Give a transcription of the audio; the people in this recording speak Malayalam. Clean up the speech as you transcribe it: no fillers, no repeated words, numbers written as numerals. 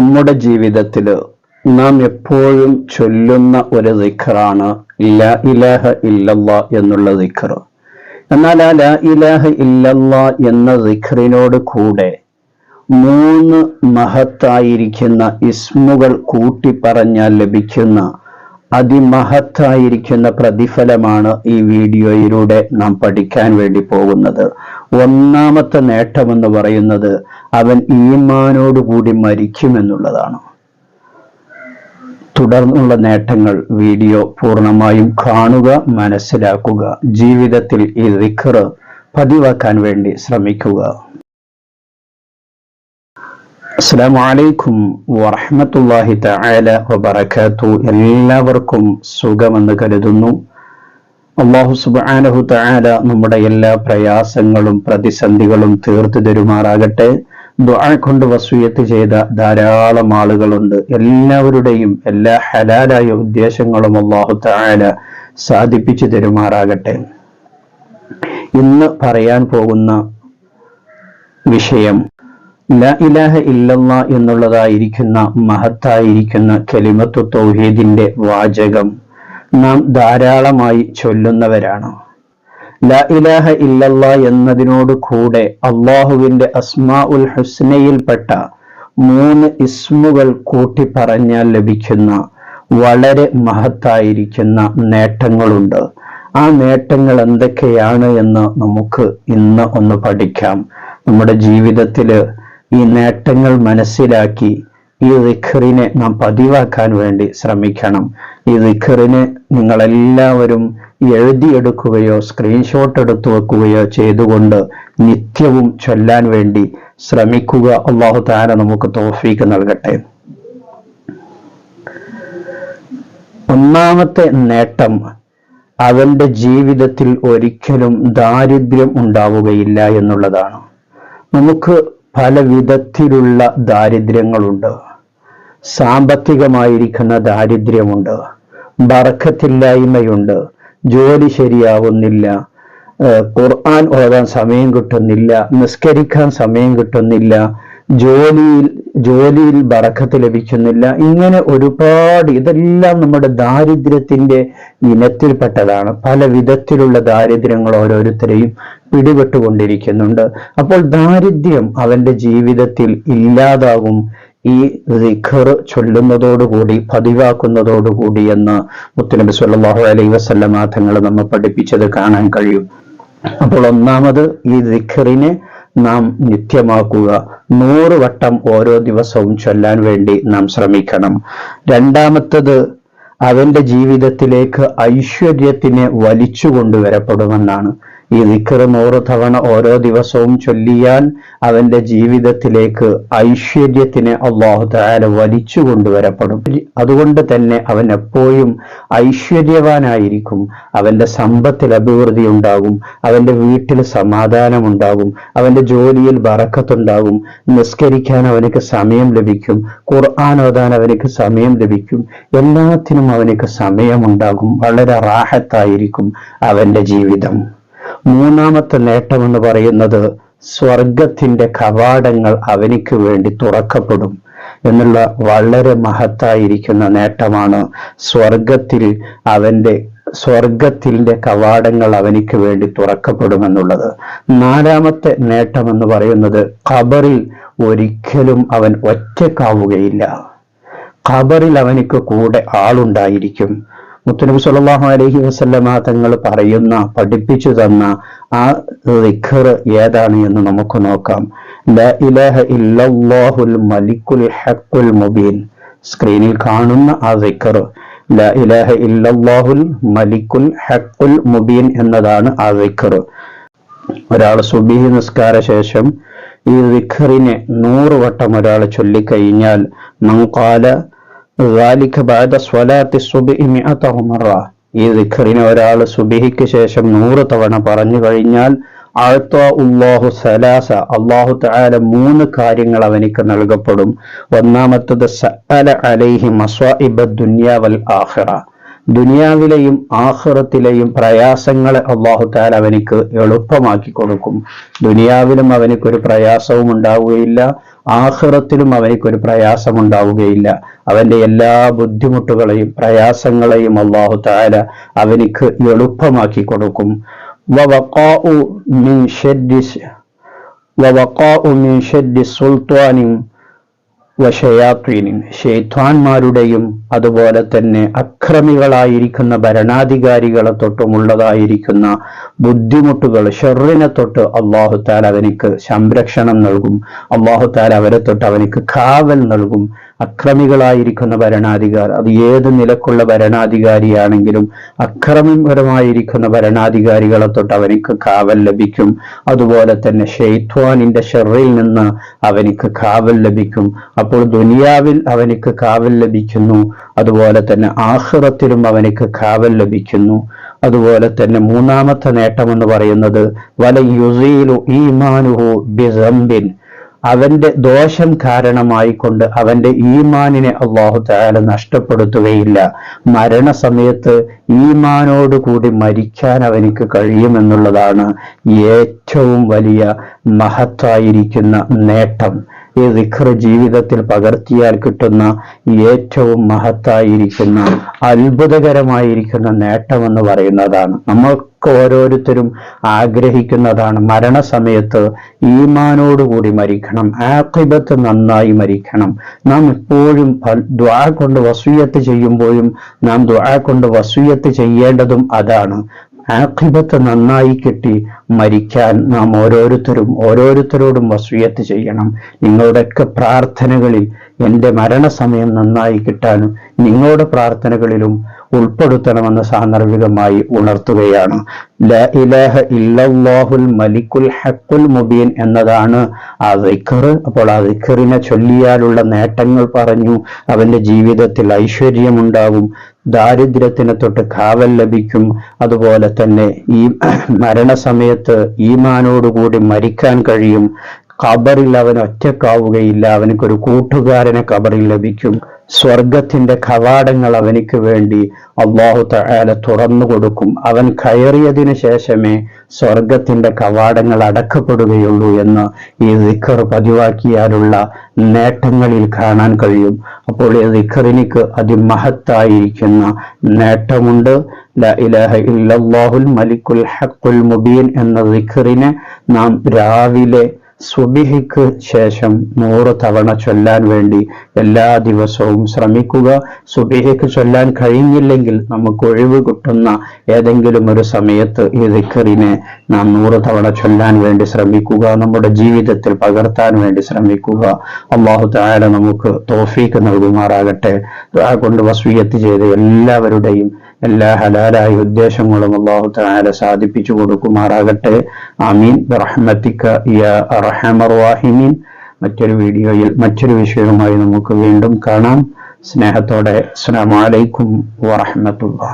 നമ്മുടെ ജീവിതത്തിൽ നാം എപ്പോഴും ചൊല്ലുന്ന ഒരു ദിക്റാണ് ലാ ഇലാഹ ഇല്ലല്ലാ എന്നുള്ള ദിക്ർ. എന്നാൽ ആ ലാ ഇലാഹ ഇല്ലല്ലാ എന്ന ദിക്റിനോട് കൂടെ 3 മഹത്തായിരിക്കുന്ന ഇസ്മുകൾ കൂട്ടി പറഞ്ഞാൽ ലഭിക്കുന്ന അതിമഹത്തായിരിക്കുന്ന പ്രതിഫലമാണ് ഈ വീഡിയോയിലൂടെ നാം പഠിക്കാൻ വേണ്ടി പോകുന്നത്. ഒന്നാമത്തെ നേട്ടമെന്ന് പറയുന്നത് അവൻ ഈമാനോടുകൂടി മരിക്കുമെന്നുള്ളതാണ്. തുടർന്നുള്ള നേട്ടങ്ങൾ വീഡിയോ പൂർണ്ണമായും കാണുക, മനസ്സിലാക്കുക, ജീവിതത്തിൽ ഈ ദിക്ർ പതിവാക്കാൻ വേണ്ടി ശ്രമിക്കുക. അസ്സലാമു അലൈക്കും വറഹ്മത്തുള്ളാഹി തആല വബറകാതുഹു. എല്ലാവർക്കും സുഖമെന്ന് കരുതുന്നു. അല്ലാഹു സുബ്ഹാനഹു തആല നമ്മുടെ എല്ലാ പ്രയാസങ്ങളും പ്രതിസന്ധികളും തീർത്തു തരുമാറാകട്ടെ. ദുആ കൊണ്ട് വസിയത്ത് ചെയ്ത ധാരാളം ആളുകളുണ്ട്. എല്ലാവരുടെയും എല്ലാ ഹലാലായ ഉദ്ദേശങ്ങളും അല്ലാഹു തആല സാധിപ്പിച്ചു തരുമാറാകട്ടെ. ഇന്ന് പറയാൻ പോകുന്ന വിഷയം ലാ ഇലാഹ ഇല്ലല്ലാ എന്നുള്ളതായിരിക്കുന്ന മഹത്തായിരിക്കുന്ന കലിമത്തു തൗഹീദിന്റെ വാചകം നാം ധാരാളമായി ചൊല്ലുന്നവരാണ്. ലാ ഇലാഹ ഇല്ലല്ലാ എന്നതിനോട് കൂടെ അള്ളാഹുവിന്റെ അസ്മാഉൽ ഹുസ്നയിൽപ്പെട്ട 3 ഇസ്മുകൾ കൂട്ടി പറഞ്ഞാൽ ലഭിക്കുന്ന വളരെ മഹത്തായിരിക്കുന്ന നേട്ടങ്ങളുണ്ട്. ആ നേട്ടങ്ങൾ എന്തൊക്കെയാണ് എന്ന് നമുക്ക് ഇന്ന് ഒന്ന് പഠിക്കാം. നമ്മുടെ ജീവിതത്തിൽ ഈ നേട്ടങ്ങൾ മനസ്സിലാക്കി ഈ ദിക്റിനെ നാം പതിവാക്കാൻ വേണ്ടി ശ്രമിക്കണം. ഈ ദിക്റിനെ നിങ്ങളെല്ലാവരും എഴുതിയെടുക്കുകയോ സ്ക്രീൻഷോട്ട് എടുത്തു വെക്കുകയോ ചെയ്തുകൊണ്ട് നിത്യവും ചൊല്ലാൻ വേണ്ടി ശ്രമിക്കുക. അല്ലാഹു തആല നമുക്ക് തൗഫീഖ് നൽകട്ടെ. ഒന്നാമത്തെ നേട്ടം, അവന്റെ ജീവിതത്തിൽ ഒരിക്കലും ദാരിദ്ര്യം ഉണ്ടാവുകയില്ല എന്നുള്ളതാണ്. നമുക്ക് പല വിധത്തിലുള്ള ദാരിദ്ര്യങ്ങളുണ്ട്. സാമ്പത്തികമായിരിക്കുന്ന ദാരിദ്ര്യമുണ്ട്, ബറക്കത്തില്ലായ്മയുണ്ട്, ജോലി ശരിയാവുന്നില്ല, ഖുർആൻ ഓതാൻ സമയം കിട്ടുന്നില്ല, നിസ്കരിക്കാൻ സമയം കിട്ടുന്നില്ല, ജോലിയിൽ ബറക്കത്ത് ലഭിക്കുന്നില്ല. ഇങ്ങനെ ഒരുപാട്, ഇതെല്ലാം നമ്മുടെ ദാരിദ്ര്യത്തിന്റെ ഇനത്തിൽപ്പെട്ടതാണ്. പല വിധത്തിലുള്ള ദാരിദ്ര്യങ്ങൾ ഓരോരുത്തരെയും പിടിപെട്ടുകൊണ്ടിരിക്കുന്നുണ്ട്. അപ്പോൾ ദാരിദ്ര്യം അവന്റെ ജീവിതത്തിൽ ഇല്ലാതാകും ഈ ദിക്ർ ചൊല്ലുന്നതോടുകൂടി, പതിവാക്കുന്നതോടുകൂടി എന്ന് മുത്തുനബി സ്വല്ലല്ലാഹു അലൈഹി വസല്ലമ തങ്ങൾ നമ്മെ പഠിപ്പിച്ചത് കാണാൻ കഴിയും. അപ്പോൾ ഒന്നാമത് ഈ ദിക്റിനെ നാം നിത്യമാക്കുക. 100 വട്ടം ഓരോ ദിവസവും ചൊല്ലാൻ വേണ്ടി നാം ശ്രമിക്കണം. രണ്ടാമത്തത്, അവന്റെ ജീവിതത്തിലേക്ക് ഐശ്വര്യത്തിനെ വലിച്ചു കൊണ്ടുവരപ്പെടുമെന്നാണ്. ഈ ദിക്ർ 100 തവണ ഓരോ ദിവസവും ചൊല്ലിയാൽ അവന്റെ ജീവിതത്തിലേക്ക് ഐശ്വര്യത്തിനെ അല്ലാഹു തആല വലിച്ചു കൊണ്ടുവരപ്പെടും. അതുകൊണ്ട് തന്നെ അവൻ എപ്പോഴും ഐശ്വര്യവാനായിരിക്കും. അവന്റെ സമ്പത്തിൽ അഭിവൃദ്ധി ഉണ്ടാകും, അവന്റെ വീട്ടിൽ സമാധാനം ഉണ്ടാകും, അവന്റെ ജോലിയിൽ ബറക്കത്തുണ്ടാകും, നിസ്കരിക്കാൻ അവനക്ക് സമയം ലഭിക്കും, ഖുർആൻ ഓതാൻ അവനക്ക് സമയം ലഭിക്കും, എല്ലാത്തിനും അവനക്ക് സമയമുണ്ടാകും. വളരെ റാഹത്തായിരിക്കും അവന്റെ ജീവിതം. മൂന്നാമത്തെ നേട്ടം എന്ന് പറയുന്നത് സ്വർഗത്തിന്റെ കവാടങ്ങൾ അവനിക്ക് വേണ്ടി തുറക്കപ്പെടും എന്നുള്ള വളരെ മഹത്തായിരിക്കുന്ന നേട്ടമാണ്. സ്വർഗത്തിന്റെ കവാടങ്ങൾ അവനിക്ക് വേണ്ടി തുറക്കപ്പെടുമെന്നുള്ളത്. നാലാമത്തെ നേട്ടം എന്ന് പറയുന്നത് ഖബറിൽ ഒരിക്കലും അവൻ ഒറ്റക്കാവുകയില്ല. ഖബറിൽ അവനിക്ക് കൂടെ ആളുണ്ടായിരിക്കും. മുത്തുനബി സ്വല്ലല്ലാഹു അലൈഹി വസല്ലമ തങ്ങൾ പഠിപ്പിച്ചു തന്ന ആ ദിക്ർ ഏതാണ് എന്ന് നമുക്ക് നോക്കാം. ലാ ഇലാഹ ഇല്ലല്ലാഹുൽ മലിക്കുൽ ഹഖുൽ മുബീൻ. സ്ക്രീനിൽ കാണുന്ന ആ ദിക്ർ ലാ ഇലാഹ ഇല്ലല്ലാഹുൽ മലിക്കുൽ ഹഖുൽ മുബീൻ എന്നതാണ് ആ ദിക്ർ. ഒരാൾ സുബ്ഹി നിസ്കാര ശേഷം ഈ ദിക്റിനെ 100 വട്ടം ഒരാൾ ചൊല്ലിക്കഴിഞ്ഞാൽ മൻ ഖാല ذلك بعد صلاة الصبح 100 مرة. ഈ ദിക്റിനെ ഒരാൾ സുബ്ഹിക്ക് ശേഷം 100 തവണ പറഞ്ഞു കഴിഞ്ഞാൽ അഅ്താഉല്ലാഹു സലാസ, അല്ലാഹു തആല 3 കാര്യങ്ങൾ അവനിക്ക് നൽകപ്പെടും. ഒന്നാമത്തത് സഅല അലൈഹി മസ്വാഇബ ദുനിയ വൽ ആഖിറ. ദുനിയാവിലെയും ആഖിറത്തിലെയും പ്രയാസങ്ങളെ അല്ലാഹു തആല അവനിക്ക് എളുപ്പമാക്കി കൊടുക്കും. ദുനിയാവിലും അവനിക്കൊരു പ്രയാസവും ഉണ്ടാവുകയില്ല, ആഖിറത്തിലും അവനിക്കൊരു പ്രയാസം ഉണ്ടാവുകയില്ല. അവന്റെ എല്ലാ ബുദ്ധിമുട്ടുകളെയും പ്രയാസങ്ങളെയും അല്ലാഹു തആല അവനിക്ക് എളുപ്പമാക്കി കൊടുക്കും. വവഖാഉ മിൻ ശദ്ദി സുൽത്താനിൻ വശയാത്വീനിൻ, ശൈത്വാന്മാരുടെയും അതുപോലെ തന്നെ അക്രമികളായിരിക്കുന്ന ഭരണാധികാരികളെ തൊട്ടുമുള്ളതായിരിക്കുന്ന ബുദ്ധിമുട്ടുകൾ, ഷർറിനെ തൊട്ട് അല്ലാഹു തആല അവനിക്ക് സംരക്ഷണം നൽകും. അല്ലാഹു തആല അവരെ തൊട്ട് അവനിക്ക് കാവൽ നൽകും. അക്രമികളായിരിക്കുന്ന ഭരണാധികാരി, അത് ഏത് നിലക്കുള്ള ഭരണാധികാരിയാണെങ്കിലും അക്രമപരമായിരിക്കുന്ന ഭരണാധികാരികളെ തൊട്ട് അവനിക്ക് കാവൽ ലഭിക്കും. അതുപോലെ തന്നെ ശൈത്വാനിന്റെ ഷർറിൽ നിന്ന് അവനിക്ക് കാവൽ ലഭിക്കും. അപ്പോൾ ദുനിയാവിൽ അവനിക്ക് കാവൽ ലഭിക്കുന്നു, അതുപോലെ തന്നെ ആഖിറത്തിലും അവനിക്ക് കാവൽ ലഭിക്കുന്നു. അതുപോലെ തന്നെ മൂന്നാമത്തെ നേട്ടം എന്ന് പറയുന്നത് വല യുസീലു ഈമാനുഹു ബിസംബിൻ, അവന്റെ ദോഷം കാരണമായിക്കൊണ്ട് അവന്റെ ഈമാനിനെ അല്ലാഹു തആല നഷ്ടപ്പെടുത്തുകയില്ല. മരണസമയത്ത് ഈമാനോട് കൂടി മരിക്കാൻ അവനിക്ക് കഴിയുമെന്നുള്ളതാണ് ഏറ്റവും വലിയ മഹത്തായിരിക്കുന്ന നേട്ടം. ഈ ദിക്ർ ജീവിതത്തിൽ പകർത്തിയാൽ കിട്ടുന്ന ഏറ്റവും മഹത്തായിരിക്കുന്ന അത്ഭുതകരമായിരിക്കുന്ന നേട്ടമെന്ന് പറയുന്നതാണ്. നമ്മൾക്ക് ഓരോരുത്തരും ആഗ്രഹിക്കുന്നതാണ് മരണസമയത്ത് ഈമാനോടുകൂടി മരിക്കണം, ആഖിബത്ത് നന്നായി മരിക്കണം. നാം എപ്പോഴും ദുആ കൊണ്ട് വസിയ്യത്ത് ചെയ്യുമ്പോഴും നാം ദുആ കൊണ്ട് വസിയ്യത്ത് ചെയ്യേണ്ടതും അതാണ്. ആഖിബത്ത് നന്നായി കിട്ടി മരിക്കാൻ നാം ഓരോരുത്തരോടും വസിയ്യത്ത് ചെയ്യണം. നിങ്ങളുടെയൊക്കെ പ്രാർത്ഥനകളിൽ എൻ്റെ മരണസമയം നന്നായി കിട്ടാനും നിങ്ങളുടെ പ്രാർത്ഥനകളിലും ഉൾപ്പെടുത്തണമെന്ന് സാന്ദർഭികമായി ഉണർത്തുകയാണ്. ലാ ഇലാഹ ഇല്ലല്ലാഹുൽ മലിക്കുൽ ഹഖുൽ മുബീൻ എന്നതാണ് ആ ദിക്ർ. അപ്പോൾ ആ ദിക്റിനെ ചൊല്ലിയാലുള്ള നേട്ടങ്ങൾ പറഞ്ഞു. അവന്റെ ജീവിതത്തിൽ ഐശ്വര്യമുണ്ടാകും, ദാരിദ്ര്യത്തിനെ തൊട്ട് കാവൽ ലഭിക്കും. അതുപോലെ തന്നെ ഈ മരണസമയത്ത് ഈമാനോടുകൂടി മരിക്കാൻ കഴിയും. ഖബറിൽ അവൻ ഒറ്റക്കാവുകയില്ല, അവനക്കൊരു കൂട്ടുകാരനെ ഖബറിൽ ലഭിക്കും. സ്വർഗത്തിന്റെ കവാടങ്ങൾ അവനിക്ക് വേണ്ടി അല്ലാഹു തആല തുറന്നു കൊടുക്കും. അവൻ കയറിയതിനു ശേഷമേ സ്വർഗത്തിന്റെ കവാടങ്ങൾ അടക്കപ്പെടുകയുള്ളൂ എന്ന് ഈ ദിക്ർ പതിവാക്കിയാലുള്ള നേട്ടങ്ങളിൽ കാണാൻ കഴിയും. അപ്പോൾ ഈ ദിക്റിനിക്ക് അതിമഹത്തായിരിക്കുന്ന നേട്ടമുണ്ട്. ലാ ഇലാഹ ഇല്ലല്ലാഹുൽ മലിക്കുൽ ഹഖുൽ മുബീൻ എന്ന ദിക്റിനെ നാം രാവിലെ സുബ്ഹിക്ക് ശേഷം 100 തവണ ചൊല്ലാൻ വേണ്ടി എല്ലാ ദിവസവും ശ്രമിക്കുക. സുബ്ഹിക്ക് ചൊല്ലാൻ കഴിഞ്ഞില്ലെങ്കിൽ നമുക്ക് ഒഴിവ് കിട്ടുന്ന ഏതെങ്കിലും ഒരു സമയത്ത് ഈ ദിക്റിനെ നാം 100 തവണ ചൊല്ലാൻ വേണ്ടി ശ്രമിക്കുക. നമ്മുടെ ജീവിതത്തിൽ പകർത്താൻ വേണ്ടി ശ്രമിക്കുക. അല്ലാഹു തആല നമുക്ക് തൗഫീഖ് നൽകുമാറാകട്ടെ. ദുആ കൊണ്ട് വസിയ്യത്ത് ചെയ്ത എല്ലാവരുടെയും എല്ലാ ഹലാലായ ഉദ്ദേശങ്ങളും അല്ലാഹു തആല സാധിപ്പിച്ചു കൊടുക്കുമാറാകട്ടെ. ആമീൻ ബിറഹ്മതിക യാ അർഹമർ റഹീമീൻ. മറ്റൊരു വീഡിയോയിൽ മറ്റൊരു വിഷയവുമായി നമുക്ക് വീണ്ടും കാണാം. സ്നേഹത്തോടെ അസ്സലാമു അലൈക്കും വറഹ്മത്തുള്ളാഹി.